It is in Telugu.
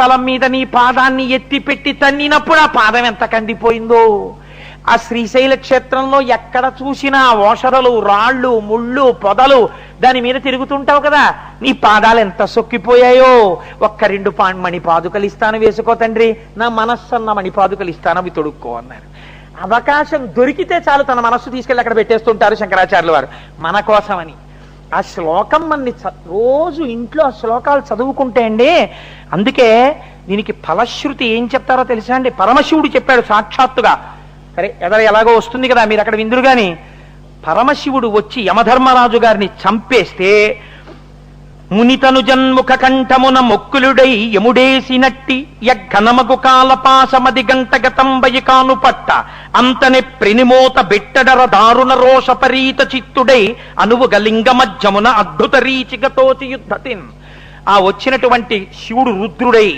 తల మీద నీ పాదాన్ని ఎత్తి పెట్టి తన్నినప్పుడు ఆ పాదం ఎంత కందిపోయిందో. ఆ శ్రీశైల క్షేత్రంలో ఎక్కడ చూసినా ఓషరలు, రాళ్ళు, ముళ్ళు, పొదలు దాని మీద తిరుగుతుంటావు కదా, నీ పాదాలు ఎంత సొక్కిపోయాయో. ఒక్క 2 మణిపాదుకలు ఇస్తాను, వేసుకో తండ్రి, నా మనస్సన్న మణిపాదుకలు ఇస్తాను, అవి తొడుక్కో అన్నారు. అవకాశం దొరికితే చాలు తన మనస్సు తీసుకెళ్ళి అక్కడ పెట్టేస్తుంటారు శంకరాచార్యుల వారు మన కోసమని. ఆ శ్లోకం మన్ని రోజు ఇంట్లో ఆ శ్లోకాలు చదువుకుంటే అండి, అందుకే దీనికి ఫలశ్రుతి ఏం చెప్తారో తెలుసా అండి? పరమశివుడు చెప్పాడు సాక్షాత్తుగా. సరే ఎలాగో వస్తుంది కదా, మీరు అక్కడ విందురు గాని. పరమశివుడు వచ్చి యమధర్మరాజు గారిని చంపేస్తే మునితను జన్ముఖ కంఠమున మొక్కులుడై యముడేసినట్టి యఘనమగు కాలపాశమది గంటగతంబయి కాను పట్ట అంతనే ప్రెనిమోత బెట్టడర దారుణ రోషపరీత చిత్తుడై అనువు గలింగ మధ్యమున అద్భుత రీచిగతోచి యుద్ధతిన్. ఆ వచ్చినటువంటి శివుడు రుద్రుడై